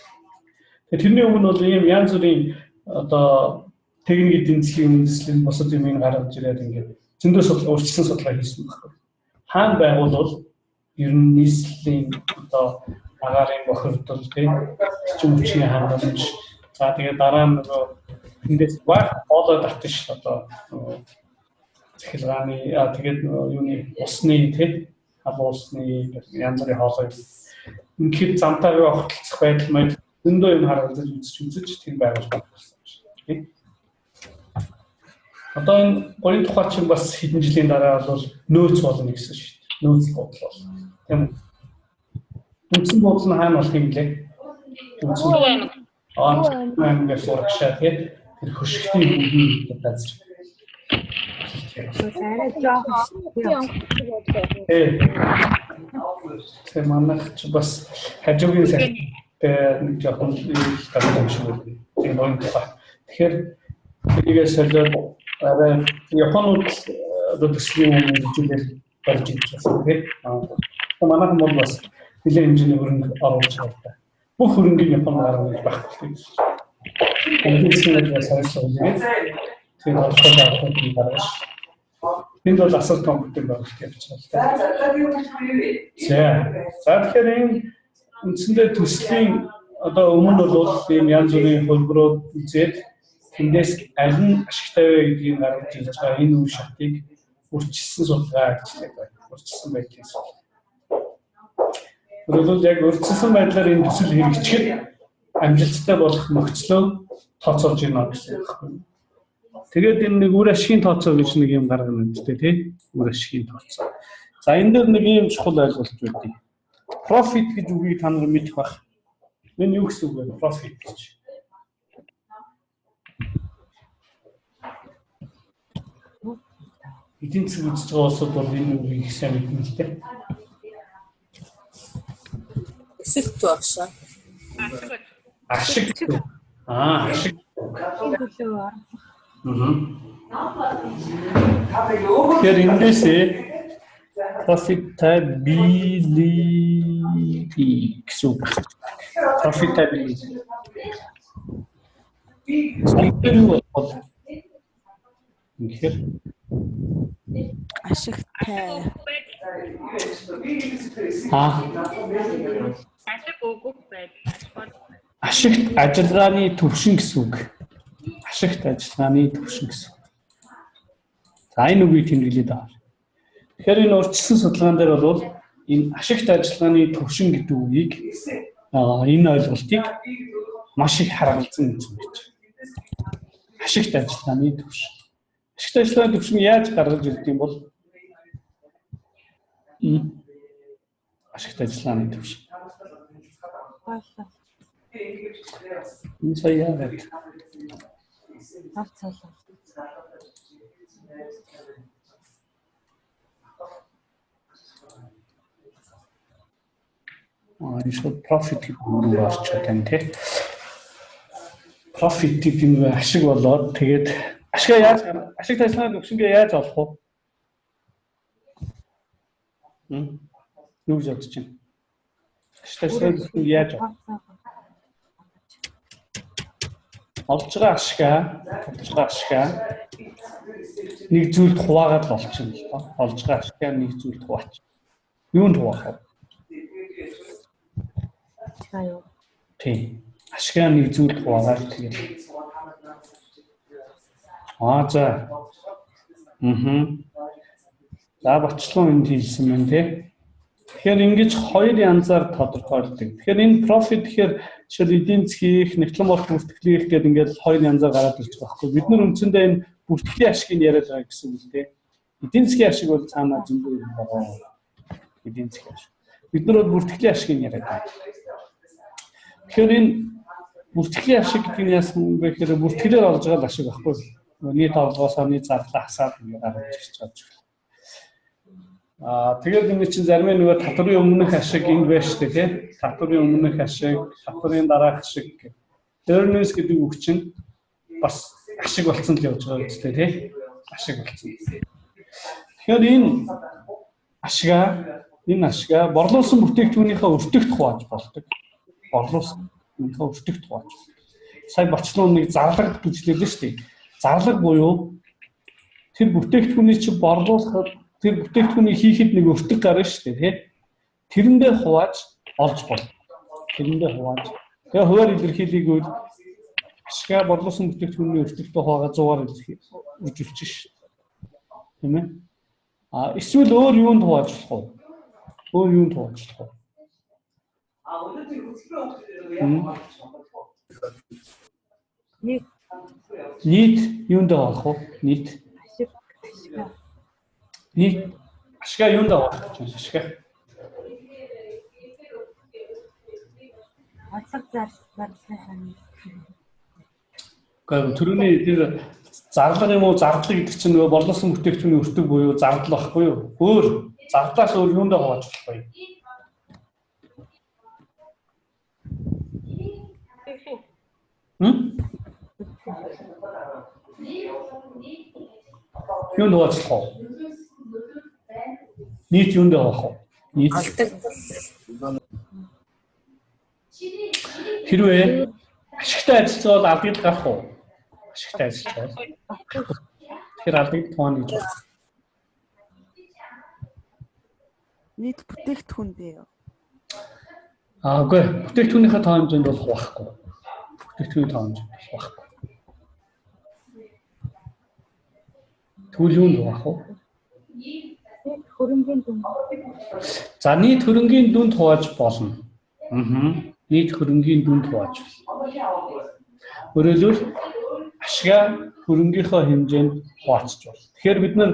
Тэгээд тэрний өмнө бол ийм янз бүрийн одоо техник эдийн засгийн үндэслэл босод юм гаргаж ирээд ингээд зөндөө судалгаа урьдчилан судалгаа хийсэн байхгүй. Хаана байгуулвал ер нь нийслэлийн одоо агарын бохирдол тийм хүчний хангамж. За тэгээд дараа нь нөгөө эндээс баг хоолой татсан шүү дээ одоо цахилгааны тэгээд юуны усны тийм халуун усны янз бүрийн хоолой. Ингээд замтайгаа огтлцох байдал маань зөндөө юм харагдаж үзэж тийм байгуулсан тийм. Одоо энэ горийн тухай чинь бас хэдэн жилийн дараа бол нөөц болно гэсэн шүү дээ. Нөөц бодол бол. Тийм үү? Үндсэн бодол нь хаана болох юм блэ? Аймагаас урагшаа тийм тэр хөшгтийн хөнгөн газар. Тэр манайх ч бас хажуугийн сайт нэг жоохон гадаад юм шиг байна. Тийм гоё тухай. Тэгэхээр тэрийгээ солиод арай Японууд одоо төслийн хэмжээгээр барьж ирсэн тийм. Манайх бол бас нэлээд хэмжээний хөрөнгө оруулж байгаа. Бүх хөрөнгийн Японд гаргаж байхгүй. Эндээс сарсан юм. Тэр болохоор авахгүй гаргаж. Энд бол асар компьютер байгуулалт явуулж байна. За тэгэхээр энэ үндсэндээ төслийн одоо өмнө бол ийм янз бүрийн хөлбөрөд үзээд тэндээс аль нь ашигтай вэ гэдгийг гаргаж ирж байгаа энэ үе шатыг үржилсэн судалгаа ажилладаг байна. Үржилсэн байдлын судалгаа. Өөрөлд яг үржилсэн байдлаар энэ төсөл хэрэгжихэд амжилттай болох нөхцлөө тооцоолж байна гэсэн юм. Тэгээд энэ нэг үр ашигын тооцоо гэж нэг юм гаргана үстэй тий. Үр ашигын тооцоо. За энэ дээр нэг юм чухал ойлголт байдаг. Profit гэж үгийг та нар мэдэх бах. Энэ юу гэсэн үг вэ? Profit гэж. Эдийн засаг үзэж байгаа улсууд бол энэ үгийг их сайн мэднэ л дээ. Ашигт багшаа. Ашиг. Ашиг. Тэгэхээр эндээсээ profitability гэсэн үг. Profitability. Тэгэхээр ашигтай. Ашиг өгөх байдал. Ашигт ажиллагааны төвшин гэсэн үг. Ашигт ажиллагааны төвшин гэсэн. За энэ үгийг тэмдэглээд байгаа. Тэгэхээр энэ урьдчилсан судалгаан дээр бол энэ ашигт ажиллагааны төвшин гэдэг үгийг энэ ойлголтыг маш их харгалзан үзсэн гэж. Ашигт ажиллагааны төвшин. Ашигт ажиллагааны төвшин яаж гаргаж ирдэг юм бол ашигт ажиллагааны төвшин. Энэ сая яагаад? Энэ шууд profit гэдэг үг орчод байна тий. Profit гэдэг нь ашиг болоод тэгээд ашиг ажиллагааны төвшингээ яаж олох вэ? Юу гэж бодож байна? Ашиг ажиллагааны төвшинг яаж олох? Олж байгаа ашигаа нэг зүйлд хуваагаад л олчихно л доо. Олж байгаа ашигаа нэг зүйлд хуваач. Юунд хуваах вэ? Тийм. Ашигаа нэг зүйлд хуваагаад тэгэл. За. За бочлон энд хэлсэн байна тий. Тэгэхээр ингэж хоёр янзаар тодорхойлдог. Тэгэхээр энэ profit гэхээр жишээл эдийн засгийг нэгтлэн болох бүртгэлийн гэдэг ингээд хоёр янзаар гараад ирж байгаа байхгүй. Бид нар үндсэндээ энэ бүртгэлийн ашгийг яриад байгаа гэсэн үг тий. Эдийн засгийн ашиг бол цаанаа зөндөө юм байгаа. Эдийн засгийн ашиг. Бид нар бол бүртгэлийн ашгийг яриад байгаа. Тэгэхээр энэ бүртгэлийн ашиг гэдэг нь яасан бэ гэхээр бүртгэлээр олж байгаа ашиг байхгүй. Нийт орлогоосоо нийт зарлаа хасаад ингээд гарч ирж байгаа. Тэгээд энэ чинь зарим нь нөгөө татврын өмнөх ашиг энд байна шүү дээ тийм. Татврын өмнөх ашиг, татврын дараах ашиг гэх. Earnings гэдэг үг чинь бас ашиг болсон л явж байгаа үстэй тийм. Ашиг болсон. Тэгэхээр энэ ашигаа борлуулсан бүтээгдэхүүнийхээ өртөгт хувааж болдог. Борлуулсан бүтээгдэхүүнийхээ өртөгт хувааж. Сая бочлон нэг зарлага гэж хэлсэн шүү дээ. Зарлага буюу тэр бүтээгдэхүүнийг чи борлуулахад тэр бүтээгдэхүүнийг хийхэд нэг өртөг гарна шүү дээ, тийм. Тэрэндээ хувааж олж болно. Тэрэндээ хувааж. Тэгээ хуваар илэрхийлэгүүд ашигаа борлуулсан бүтээгдэхүүний өртөгтэй хуваагаа 100-аар үржүүлчих шүү. Тийм ээ. Эсвэл өөр юунд хувааж болох вэ? Өөр юунд хувааж болох вэ? Нийт юунд авах вэ? Нийт ашигаа юунд авах гэж ашигаа. Гэхдээ түрүүний тэр зарлага юм уу зарлага гэдэг чинь нөгөө борлуулсан бүтээгдэхүүний өртөг буюу зардал байхгүй юу? Өөр зардлаас өөр юунд хувааж болох вэ? Юунд хувааж болох вэ? Нийт юунд авах вэ? Нийт хэрвээ ашигтай ажиллаж бол алдагд гарах уу? Ашигтай ажиллаж. Тэгэхээр алдагд туана гэж байна. Нийт бүтээгдэхүүн дээ. Үгүй бүтээгдэхүүнийхээ тоо хэмжээнд бол хуваахгүй. Бүтээгдэхүүний тоо хэмжээнд хуваахгүй. Тэгвэл юунд хуваах вэ? Хөрөнгөний дүн. За нийт хөрөнгөний дүнд хувааж болно. Нийт хөрөнгөний дүнд хувааж. Өөрөөр ашигаа хөрөнгийнхөө хэмжээнд хуваачж болно. Тэгэхээр бид нар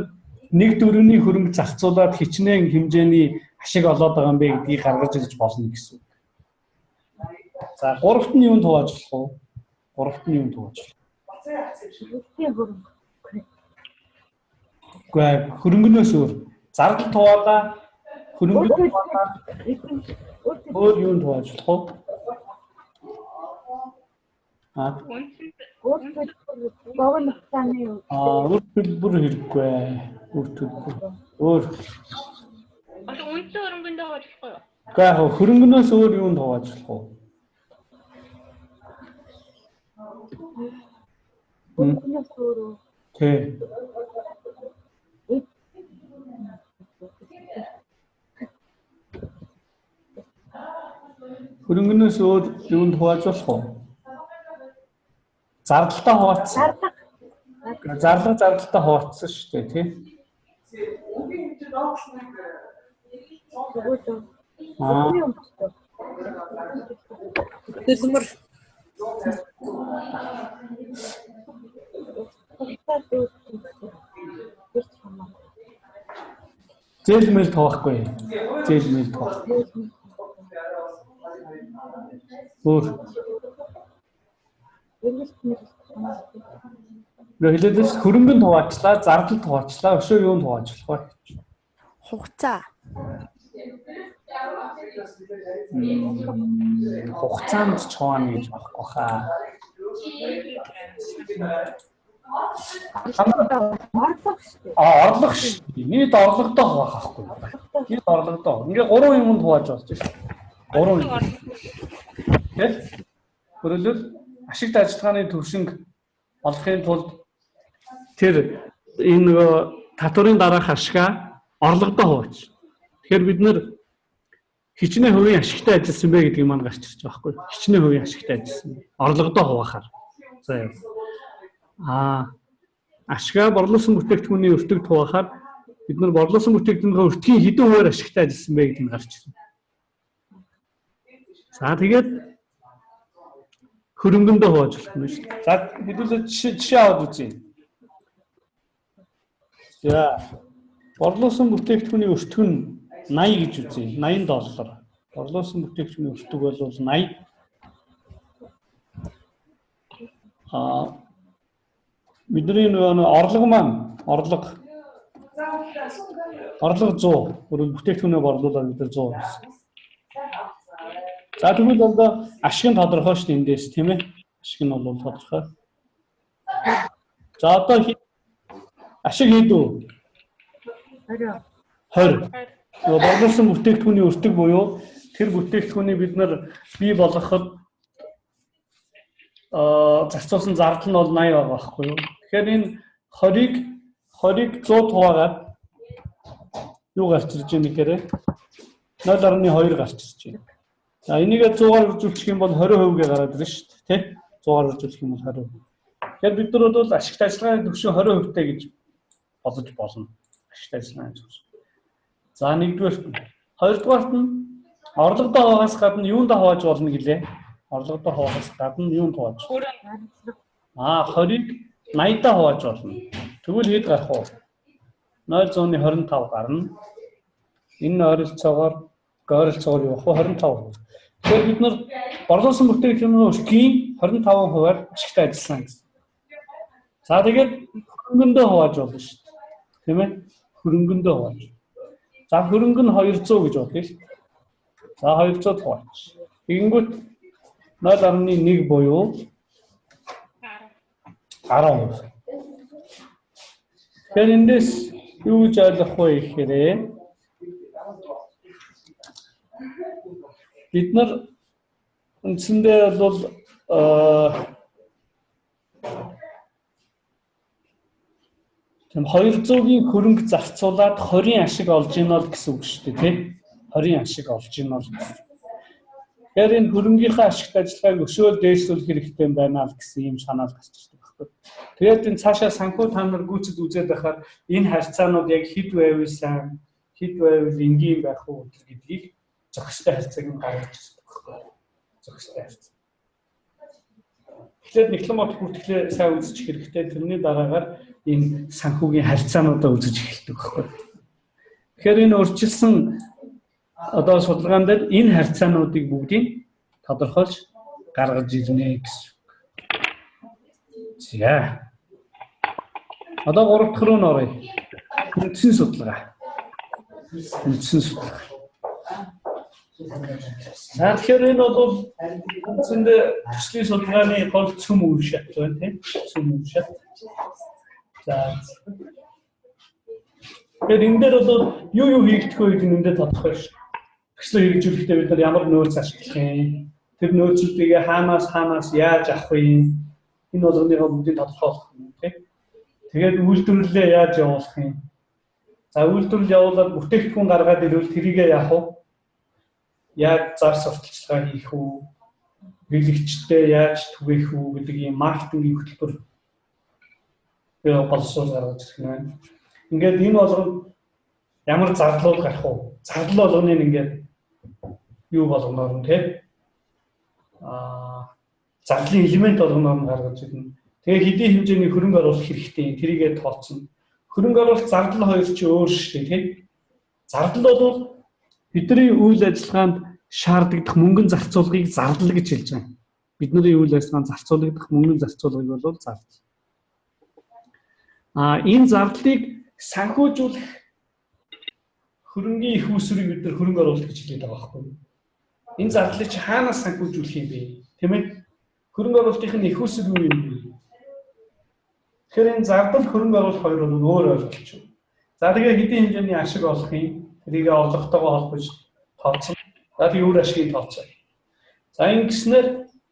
нэг дөрөвний хөрөнгө зарцуулаад хичнээн хэмжээний ашиг олоод байгаа юм бэ гэдгийг гаргаж ирж болно гэсэн үг. За гуравт нь юунд хувааж болох вэ? Гуравт нь юунд хувааж болох? Хөрөнгөнөөс өөр зардал хуваалаа хөрөнгөнд хуваалаа өөр юунд хувааж болох вэ? Өөр төлбөр хэрэггүй. Өөр төлбөр. Өөр. Үнэтэй хөрөнгөнд хувааж болох юу? Гэхдээ хөрөнгөнөөс өөр юунд хувааж болох вэ? Хөрөнгөнөөс өөр. Тий. Хөрөнгөнөөс өөр юунд хувааж болох вэ? Зардалтаа хуваацсан. Зардалтаа хуваацсан шүү дээ, тий. Төлмөр. Зээлмэл тоохгүй. Зээлмэл тоох. Өөр. Гэхдээ хөрөнгөнд хуваачлаа, зардалд хуваачлаа, өшөө юунд хувааж болох вэ? Хугацаа. Хугацаанд ч хуваана гэж байхгүй хаа. Орлого шүү дээ. Нийт орлоготой хуваах байхгүй. Нийт орлоготой. Ингээ 3 юмд хувааж болж шүү. 3 юм. Тэг? Өөрөлдөл ашигт ажиллагааны төвшинг олохын тулд тэр энэ нөгөө татврын дараах ашигаа орлоготой хувааж. Тэгэхээр бид нэр хичнээн хувийн ашигтай ажилласан бэ гэдгийг маань гарч ирж байгаа байхгүй. Хичнээн хувийн ашигтай ажилласан. Орлоготой хуваахаар. За яа. ашгаа борлуулсан бүтээгдэхүүний өртөг хуваахаар бид нар борлуулсан бүтээгдэхүүнийхээ өртгийн хэдэн хувиар ашигтай ажилласан бэ гэдэг нь гарч ирнэ. За тэгээд хөрөнгөндөө хувааж болох нь шүү дээ. За хэдүүлээ жишээ аваад үзье. За борлуулсан бүтээгдэхүүний өртөг нь 80 гэж үзье. $80. Борлуулсан бүтээгдэхүүний өртөг бол 80. Бидний орлого маань орлого 100. Өөрөөр бүтээгдэхүүнээ борлуулаад бид 100 байсан. За тэгвэл одоо ашиг нь тодорхой шүү дээ эндээс тийм ээ. Ашиг нь бол тодорхой. За одоо ашиг хийдүү. 20. Борлуулсан бүтээгдэхүүний өртөг буюу тэр бүтээгдэхүүнийг бид нар бий болгоход зарцуулсан зардал нь бол 80 байгаа байхгүй юу? Тэгэхээр энэ 20-ыг 100 хуваагаад юу гарч ирж байгаа нэхэрэ 0.2 гарч ирж байна. За энийгээ 100-аар үржүүлчих юм бол 20% гээ гараад ирнэ шүү дээ, тийм? 100-аар үржүүлэх юм бол 20%. Тэгэхээр бид нар бол ашигтай ажиллагааны түвшин 20%-тэй гэж бодож болно. Ашигтай ажиллагааны түвшин. За нэгдүгээрт нь, хоёрдугаарт нь орлогодоо хуваахаас гадна юунд хувааж болно гэлээ? Орлогодоо хуваахаас гадна юунд хувааж? 20-ыг 80-даа хувааж болно. Тэгвэл хэд гарах вэ? 0.25 гарна. Энэ ойролцоогоор явах 25%. Тэгэхээр бид нар борлуулсан бүтээгдэхүүний өртгийн 25%-аар ашигтай ажилласан гэсэн. За тэгээд хөрөнгөндөө хувааж болно шүү дээ. Тийм ээ? Хөрөнгөндөө хувааж. За хөрөнгө нь 200 гэж бодлоо шүү дээ. За 200 хувааж. Тэгэнгүүт 0.1 буюу 10%. Тэгэхээр эндээс юу гэж ойлгох вэ гэхээр бид нар үндсэндээ бол 200-ийн хөрөнгө зарцуулаад 20-ийн ашиг олж ийнэ л гэсэн үг шүү дээ, тийм? 20-ийн ашиг олж ийнэ л гэсэн. Тэгэхээр энэ хөрөнгийнхаа ашигт ажиллагааг өшөөл дээшлүүлэх хэрэгтэй байна л гэсэн ийм санаа гарч ирдэг байхгүй. Тэгээд энэ цаашаа санхүү та нар гүйцэд үзээд байхаар энэ харьцаанууд яг хэд байвал сайн, хэд байвал энгийн байх уу гэдгийг зохистой харьцааг нь гаргаж ирдэг байхгүй. Зохистой харьцаа. Тэгэхээр дипломат бүртгэлээ сайн үзэж хэрэгтэй. Тэрний дараагаар энэ санхүүгийн харьцаануудаа үзэж эхэлдэг байхгүй. Тэгэхээр энэ урьдчилсан одоо судалгаан дээр энэ харьцаануудыг бүгдийг тодорхойлж гаргаж ирнэ гэсэн. За. Одоо 3 дахь руу оръё. Үндсэн судалгаа. Үндсэн судалгаа. За тэгэхээр энэ бол үндсэндээ төслийн судалгааны гол цөм үе шат байна тийм. Цөм үе шат. За. Тэгэхээр энэ дээр бол юу хийгдэх вэ гэдэг нь энэ дээр тодорхой шүү. Төслөө хэрэгжүүлэхдээ бид нар ямар нөөц ашиглах юм? Тэр нөөцүүдийг хаанаас яаж авах вэ? Энэ болгоныхоо бүгдийг тодорхойлох юм тийм. Тэгээд үйлдвэрлэлээ яаж явуулах юм? За үйлдвэрлэл явуулаад бүтээгдэхүүн гаргаад ирвэл тэрийгээ яах вэ? Яаж зар сурталчилгаа хийх үү? Бэлэгчтэй яаж түгээх үү гэдэг ийм маркетингийн хөтөлбөр боловсруул гаргаж ирэх юм байна. Ингээд энэ болгонд ямар зардлууд гарах вэ? Зардал болгоныг ингээд юу болгоноор нь тийм зардлын элемент болгоноор нь гаргаж ирнэ. Тэгээ хэдийн хэмжээний хөрөнгө оруулах хэрэгтэй тэрийгээ тооцно. Хөрөнгө оруулалт зардал хоёр ч өөр шүү дээ тийм. Зардал бол бидний үйл ажиллагаанд шаардлагадах мөнгөн зарцуулгыг зардал гэж хэлж байгаа. Бидний үйл ажиллагаанд зарцуулагдах мөнгөн зарцуулгыг бол зардал. Энэ зардлыг санхүүжүүлэх хөрөнгийн их үүсвэрийг бид нар хөрөнгө оруулалт гэж хэлээд байгаа байхгүй юу? Энэ зардлыг чи хаанаас санхүүжүүлэх юм бэ? Тийм ээ? Хөрөнгө оруулалтын их үүсвэр юу юм бэ? Тэгэхээр энэ зардал хөрөнгө оруулалт хоёр бол өөр ойлголт шүү. За тэгээ хэдийн хэмжээний ашиг олох юм? Тэрийг орлоготойгоо холбож тооцсон. За тэгээ өөр ашигыг тооцоо. За ингэснээр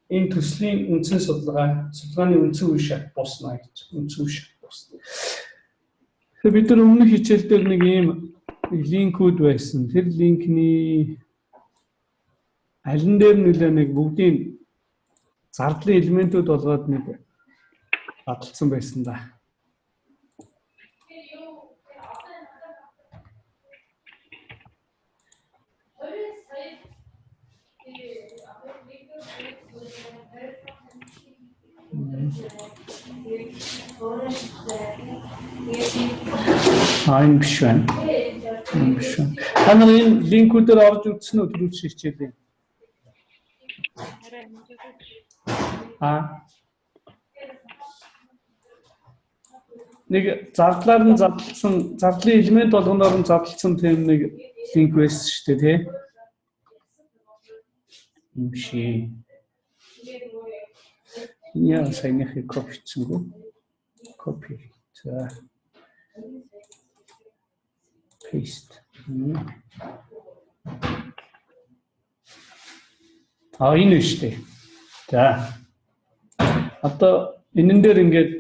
энэ төслийн үндсэн судалгааны үндсэн үе шат босноо гэж. Үндсэн үе шат босно. Тэгэхээр бид нар өмнөх хичээл дээр нэг ийм линкүүд байсан. Тэр линкний алин дээр нөлөө нэг бүгдийн зардлын элементүүд болгоод нэг баталсан байсан да. Энэ биш байна. Энэ биш байна. Та нар энэ линкүүдээр орж үзсэн үү түрүүч хичээлээ? Нэг зардлаар нь задлсан, зардлын элемент болгоноор нь задлсан тийм нэг линк байсан шүү дээ, тий? Энэ биш. Яа, сайнхыг копичсэнгүй. Copy. За. Paste. Энэ шүү дээ. За. Одоо энэн дээр ингээд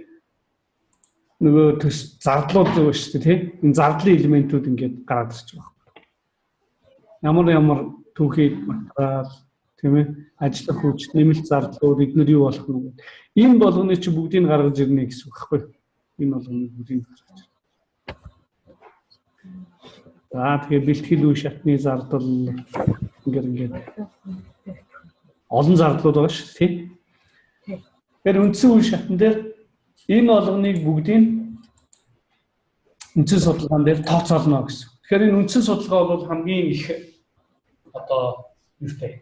нөгөө зардлууд зөө шүү дээ, тийм? Энэ зардлын элементүүд ингээд гараад ирж байгаа. Ямар түүхий материал, тийм ээ? Ажлах хүч, нэмэлт зардлууд эдгээр юу болох нь гэдэг. Энэ болгоны чи бүгдийг гаргаж ирнэ гэсэн үг байхгүй юу? Энэ болгоны бүгдийг гаргаж ирнэ. За тэгээ бэлтгэл үе шатны зардал ингээд олон зардлууд байгаа шүү дээ, тийм? Тэгэхээр үндсэн үе шатн дээр энэ болгоныг бүгдийг үндсэн судалгаан дээр тооцоолно гэсэн. Тэгэхээр энэ үндсэн судалгаа бол хамгийн их одоо юутай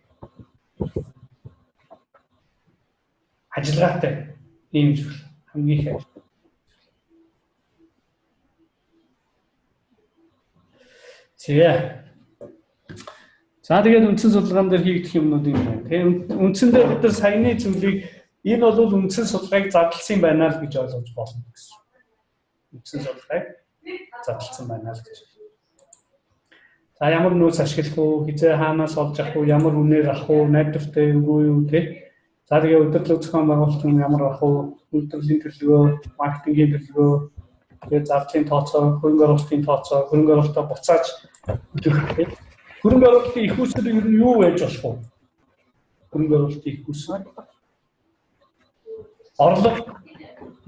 ажиллагаатай ийм зүйл хамгийн их ажил. За тэгээд үндсэн судалгаан дээр хийгдэх юмнууд юм байна. Тэгээ үндсэн дээр бид нар саяны зүйлийг энэ бол үндсэн судалгааг задлсан байна л гэж ойлгож болно гэсэн. Үндсэн судалгааг задлсан байна л гэж. За ямар нөөц ашиглах уу, хизээ хаанаас олж авах уу, ямар үнээр авах уу, найдвартай үгүй юу гэх. За тэгээ удирдлага зохион байгуулалтын ямар авах уу, үйлдвэрлэлийн төлөвлөгөө, маркетингийн төлөвлөгөө, тэгээ зардлын тооцоо, хөрөнгө оруулалтын тооцоо, хөрөнгө оруулалтаа буцааж өгөх гэх. Хөрөнгө оруулалтын их үүсвэр ер нь юу байж болох вэ? Хөрөнгө оруулалтын их үүсвэр. Орлого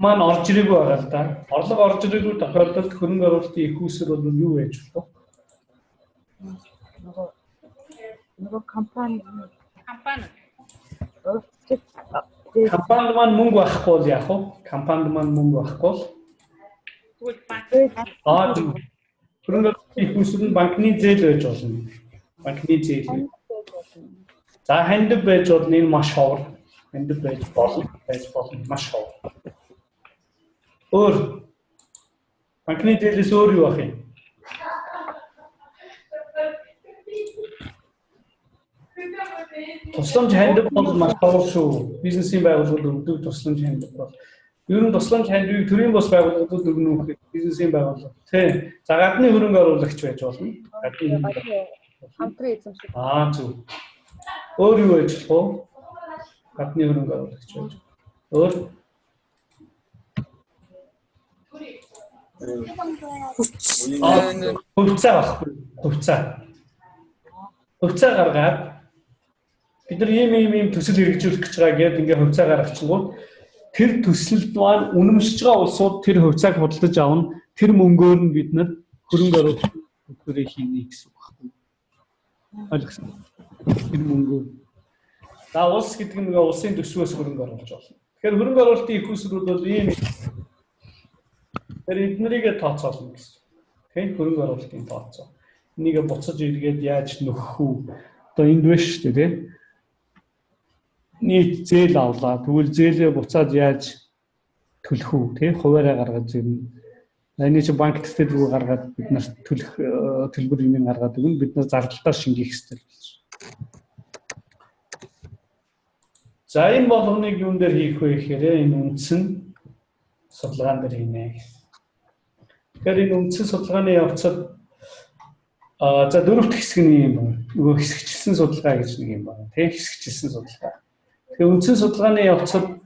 маань орж ирээгүй байгаа л да. Орлого орж ирээгүй тохиолдолд хөрөнгө оруулалтын их үүсвэр бол юу байж болох вэ? Нөгөө компани маань мөнгө авахгүй бол яах вэ? Компанид маань мөнгө авахгүй бол хөрөнгө оруулалтын их үүсвэр нь банкны зээл байж болно. Банкны зээл. За хандив байж болно, энэ маш ховор. Хандив байж болно маш ховор. Өөр банкны зээлээс өөр юу ах юм? Тусламж хандив бол маш ховор шүү. Бизнесийн байгууллагууд өгдөг тусламж хандив бол. Ер нь тусламж хандивыг төрийн бус байгууллагууд өгнө үү? Бизнесийн байгууллага. Тийм. За гадны хөрөнгө оруулагч байж болно. хамтран эзэмших. Зөв. Өөр юу байж болох вэ? Гадны хөрөнгө оруулагч байж. Өөр хувьцаа багхгүй. Хувьцаа гаргаад бид нар ийм төсөл хэрэгжүүлэх гэж байгаа гэдэг ингээ хувьцаа гаргachингууд тэр төсөлд маань үнэмшиж байгаа улсууд тэр хувьцааг худалдаж авна. Тэр мөнгөөр нь бид нар хөрөнгө оруулалт төлбөрийг хийнэ гэсэн үг байхгүй. Ойлгосон. Тэр мөнгөөр. За улс гэдэг нь нөгөө улсын төсвөөс хөрөнгө оруулж болно. Тэгэхээр хөрөнгө оруулалтын их үүсвэрүүд бол ийм тэр эднэрийг тооцоолно гэсэн. Тийм хөрөнгө оруулалтын тооцоо. Энийг буцаж эргээд яаж нөхөх үү? Одоо энд биш шүү дээ, тийм. Нийт зээл авлаа. Тэгвэл зээлээ буцаад яаж төлөх үү? Тийм хуваараа гаргаж ирнэ. Эний чинь банк төсөлд гаргаад бид нарт төлөх төлбөр юм гаргаад өгнө. Бид нар зардалтаар шингээх хэрэгтэй болж. За энэ болгоныг юун дээр хийх вэ гэхээр энэ үндсэн судалгаан дээр хийнэ. Тэгэхээр энэ үндсэн судалгааны явцад за дөрөвт хэсэг нь юм байна. Нөгөө хэсэгчилсэн судалгаа гэж нэг юм байна. Тэг хэсэгчилсэн судалгаа. Тэгэхээр үндсэн судалгааны явцад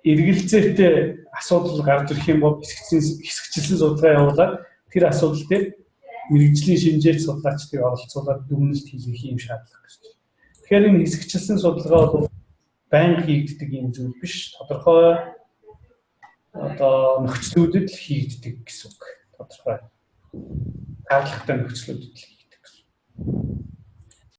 эргэлзээтэй асуудал гарч ирэх юм бол хэсэгчилсэн судалгаа явуулаад тэр асуудал дээр мэрэгжлийн шинжээч судлаачдыг оролцуулаад дүгнэлт хийх юм шаардлага гэж. Тэгэхээр энэ хэсэгчилсэн судалгаа бол байнга хийгддэг юм зүйл биш. Тодорхой одоо нөхцлүүдэд л хийгддэг гэсэн үг. Тодорхой шаардлагатай нөхцлүүдэд л хийгддэг гэсэн.